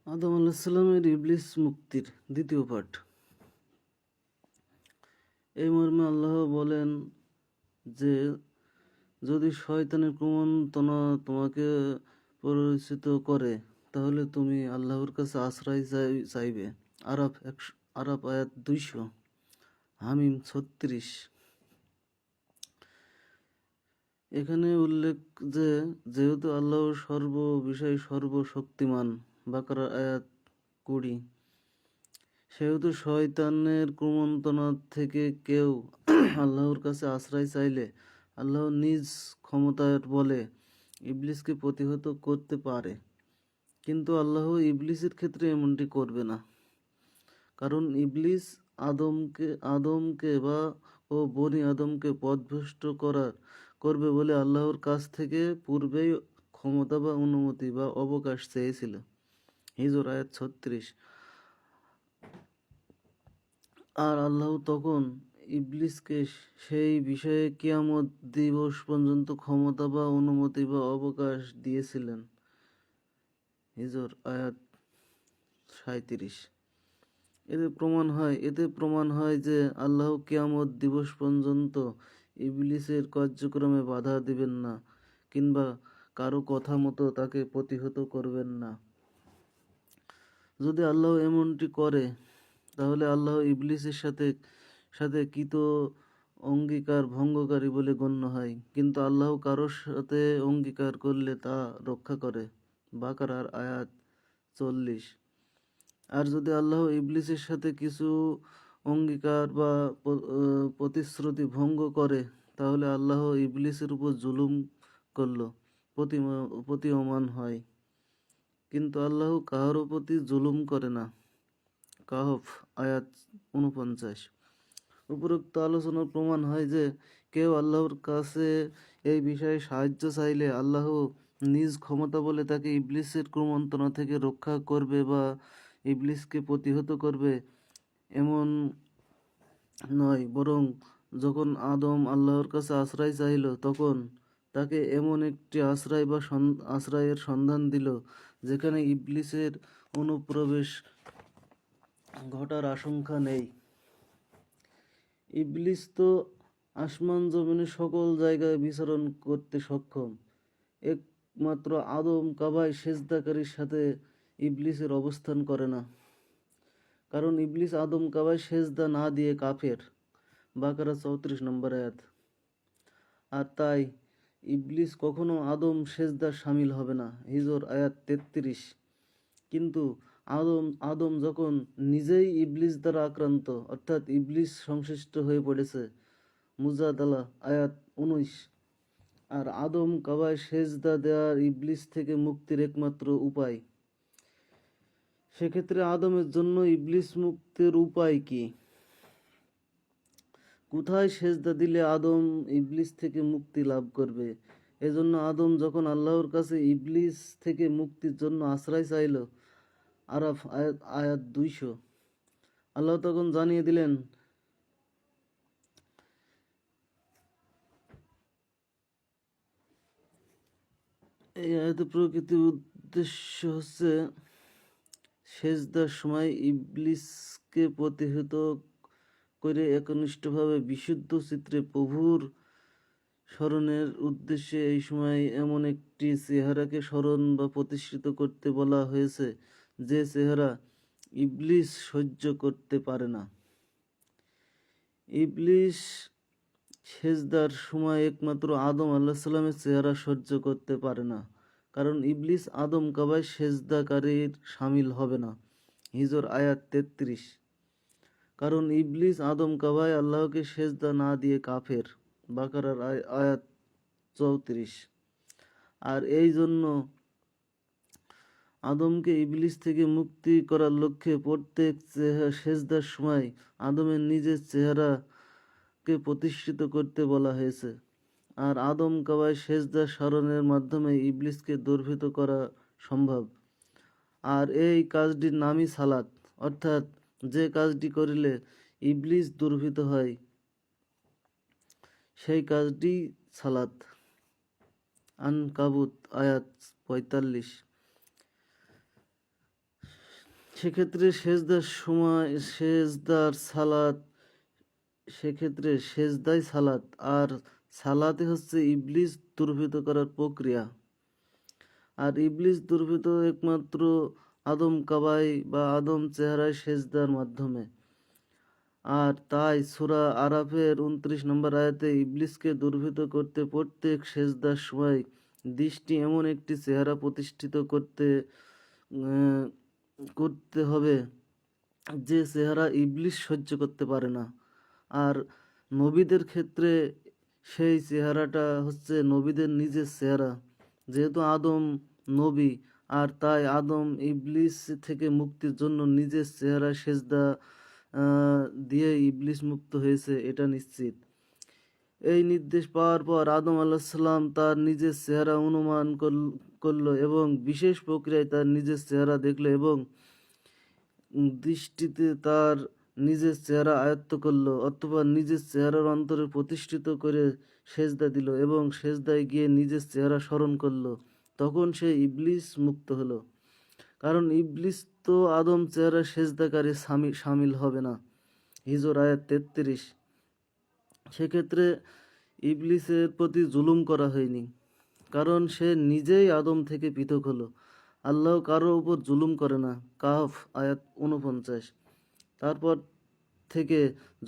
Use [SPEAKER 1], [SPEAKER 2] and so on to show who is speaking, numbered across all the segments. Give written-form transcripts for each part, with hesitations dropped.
[SPEAKER 1] আদম আলাহিসাল্লামের ইবলিস মুক্তির দ্বিতীয় পাঠ। এই মর্মে আল্লাহ বলেন যে, যদি শয়তানের কুমন্ত্রণা তোমাকে পরিচিত করে তাহলে তুমি আল্লাহর কাছে আশ্রয় চাইবে। আরাফ আয়াত 200, হামিম 36। এখানে উল্লেখ যে যেহেতু আল্লাহ সর্ব বিষয় সর্বশক্তিমান, বাকারা আয়াত 20, সেহেতু শয়তানের কুমন্ত্রণা থেকে কেউ আল্লাহর কাছে আশ্রয় চাইলে আল্লাহ নিজ ক্ষমতার বলে ইবলিসকে প্রতিহত করতে পারে, কিন্তু আল্লাহ ইবলিসের ক্ষেত্রে এমনটি করবে না। কারণ ইবলিস আদমকে ও বনি আদমকে পথভ্রষ্ট করবে বলে আল্লাহর কাছ থেকে পূর্বেই ক্ষমতা বা অনুমতি বা অবকাশ চেয়েছিল। হিজর আয়াত 36। আর আল্লাহ তখন ইবলিসকে সেই বিষয়ে কিয়ামত দিবস পর্যন্ত ক্ষমতা বা অনুমতি বা অবকাশ দিয়েছিলেন। হিজর আয়াত 37। এতে প্রমাণ হয় যে আল্লাহ কিয়ামত দিবস পর্যন্ত ইবলিসের কার্যক্রমে বাধা দিবেন না কিংবা কারো কথা মতো তাকে প্রতিহত করবেন না। যদি আল্লাহ এমনটি করে তাহলে আল্লাহ ইবলিসের সাথে কৃত অঙ্গীকার ভঙ্গকারী বলে গণ্য হয়, কিন্তু আল্লাহ কারোর সাথে অঙ্গীকার করলে তা রক্ষা করে। বাকারার আয়াত 40। আর যদি আল্লাহ ইবলিসের সাথে কিছু অঙ্গীকার বা প্রতিশ্রুতি ভঙ্গ করে তাহলে আল্লাহ ইবলিসের উপর জুলুম করল, প্রতীয়মান হয়, কিন্তু আল্লাহ কারো প্রতি জুলুম করে না। কাহফ আয়াত 49। উপরোক্ত আলোচনার প্রমাণ হয় যে কেউ আল্লাহর কাছে এই বিষয়ে সাহায্য চাইলে আল্লাহ নিজ ক্ষমতা বলে তাকে ইবলিসের কুমন্ত্রণা থেকে রক্ষা করবে বা ইবলিসকে প্রতিহত করবে এমন নয়, বরং যখন আদম আল্লাহর কাছে আশ্রয় চাইল তখন তাকে এমন একটি আশ্রয়ের সন্ধান দিল যেখানে ইবলিসের অনুপ্রবেশ ঘটার আশঙ্কা নেই। ইবলিস তো আসমান জমিনের সকল জায়গায় বিচরণ করতে সক্ষম। একমাত্র আদম কাবায় সেজদাকারীর সাথে ইবলিসের অবস্থান করে না, কারণ ইবলিস আদম কাবায় সেজদা না দিয়ে কাফের। বাকারা 34 নম্বর আয়াত। আর তাই ইবলিস কখনো আদম সেজদার শামিল হবে না। হিজর আয়াত 33। কিন্তু আদম যখন নিজেই ইবলিস দ্বারা আক্রান্ত, অর্থাৎ ইবলিস সংশ্লিষ্ট হয়ে পড়েছে, মুজাদালা আয়াত 19। আর আদম কাবায় সেজদা দেওয়ার ইবলিস থেকে মুক্তির একমাত্র উপায়। সেক্ষেত্রে আদমের জন্য ইবলিস মুক্তির উপায় কি? কোথায় সেজদা দিলে আদম ইবলিস থেকে মুক্তি লাভ করবে? এজন্য আদম যখন আল্লাহর কাছে ইবলিস থেকে মুক্তির জন্য আশ্রয় চাইল, আরাফ আয়াত 200, আল্লাহ তখন জানিয়ে দিলেন, এই আয়াতের প্রকৃত উদ্দেশ্য হচ্ছে সেজদার সময় ইবলিসকে প্রতিহত করে একনিষ্ঠভাবে বিশুদ্ধ চিত্রে প্রভুর স্মরণের উদ্দেশ্যে এই সময় এমন একটি চেহারাকে স্মরণ বা প্রতিষ্ঠিত করতে বলা হয়েছে যে চেহারা ইবলিস সহ্য করতে পারে না। ইবলিস সেজদার সময় একমাত্র আদম আলাইহিস সালামের চেহারা সহ্য করতে পারে না, কারণ ইবলিস আদম কাবায় সেজদাকারীর শামিল হবে না। হিজর আয়াত 33। কারণ ইবলিস আদম কাবায় আল্লাহকে সেজদা না দিয়ে কাফের। বাকারার আয়াত 34। আর এই জন্য আদমকে ইবলিস থেকে মুক্তি করার লক্ষ্যে প্রত্যেক সেজদার সময় আদমের নিজের চেহারাকে প্রতিষ্ঠিত করতে বলা হয়েছে। আর আদম কাবায় সেজদা স্মরণের মাধ্যমে ইবলিসকে দুর্ভৃত করা সম্ভব। আর এই কাজটির নামই সালাত, অর্থাৎ যে কাজটি করিলে ইবলিস দুর্ভৃত হয় সেই কাজটি সালাত। আনকাবুত আয়াত 45। সেক্ষেত্রে সেজদার সময় সেজদার সালাত, সেক্ষেত্রে সেজদাই সালাত, আর সালাতে হচ্ছে ইবলিস দুর্বৃত করার প্রক্রিয়া। আর ইবলিস দুর্বৃত একমাত্র আদম কাবাই বা আদম চেহারায় সেজদার মাধ্যমে। আর তাই সূরা আরাফের ২৯ নম্বর আয়াতে ইবলিসকে দুর্বৃত করতে প্রত্যেক সেজদার সময় দৃষ্টি এমন একটি চেহারা প্রতিষ্ঠিত করতে হবে যে চেহারা ইবলিস সহ্য করতে পারে না। আর নবীদের ক্ষেত্রে সেই চেহারাটা হচ্ছে নবীদের নিজের চেহারা, যেহেতু আদম নবী, আর তাই আদম ইবলিস থেকে মুক্তির জন্য নিজের চেহারা সেজদা দিয়ে ইবলিস মুক্ত হয়েছে, এটা নিশ্চিত। এই নির্দেশ পাওয়ার পর আদম আলাহিসাল্লাম তার নিজের চেহারা অনুমান করলো এবং বিশেষ প্রক্রিয়ায় তার নিজের চেহারা দেখলো এবং দৃষ্টিতে তার নিজের চেহারা আয়ত্ত করলো, অথবা নিজের চেহারার অন্তরে প্রতিষ্ঠিত করে সেজদা দিল এবং সেজদায় গিয়ে নিজের চেহারা স্মরণ করলো। তখন সে ইবলিস মুক্ত হলো, কারণ ইবলিস তো আদম চেহারা সেজদাকারী সামিল হবে না। হিজর আয়াত ৩৩। সেক্ষেত্রে ইবলিসের প্রতি জুলুম করা হয়নি, কারণ সে নিজেই আদম থেকে পৃথক হলো। আল্লাহ কারো উপর জুলুম করে না। কাহফ আয়াত ৪৯। তারপর থেকে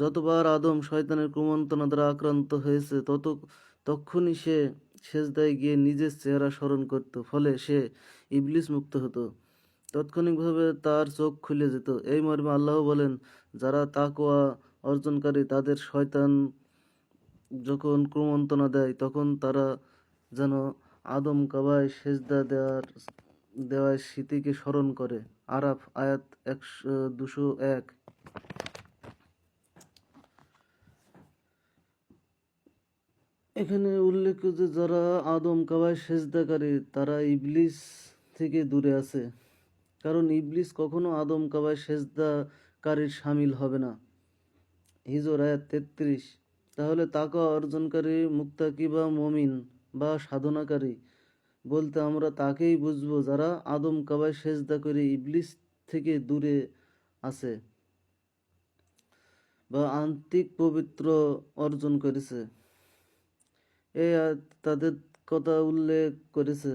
[SPEAKER 1] যতবার আদম শয়তানের কুমন্ত্রণা দ্বারা আক্রান্ত হয়েছে তখনই সে সেজদায় গিয়ে নিজের চেহারা স্মরণ করত, ফলে সে ইবলিস মুক্ত হতো। তাৎক্ষণিকভাবে তার চোখ খুলে যেত। এই মর্মে আল্লাহ বলেন, যারা তাকওয়া অর্জনকারী তাদের শয়তান যখন কুমন্ত্রণা দেয় তখন তারা যেন আদম কাবায় সেজদা দেওয়ার স্মৃতিকে স্মরণ করে। আরাফ আয়াত ২০১। এখানে উল্লেখ যে যারা আদম কাবায় সেজদাকারী তারা ইবলিস থেকে দূরে আছে, কারণ ইবলিস কখনো আদম কাবায় সেজদাকারীর সামিল হবে না। হিজর আয়াত ৩৩। তাহলে তাকওয়া অর্জনকারী, মুত্তাকি বা মুমিন বা সাধনাকারী বলতে আমরা তাকেই বুঝবো যারা আদম কাবায় সেজদা করে ইবলিস থেকে দূরে আছে বা আন্তিক পবিত্র অর্জন করেছে। এই তাদের কথা উল্লেখ করেছে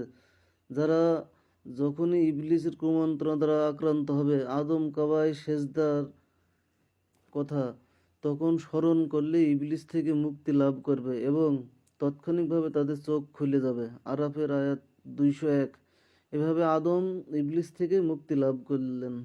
[SPEAKER 1] যারা যখনই ইবলিসের কুমন্ত্রণা দ্বারা আক্রান্ত হবে আদম কাবায় সেজদার কথা তখন স্মরণ করলে ইবলিস থেকে মুক্তি লাভ করবে এবং তাৎক্ষণিকভাবে তাদের চোখ খুলে যাবে। আরাফের আয়াত ২০১। এভাবে আদম ইবলিস থেকে মুক্তি লাভ করলেন।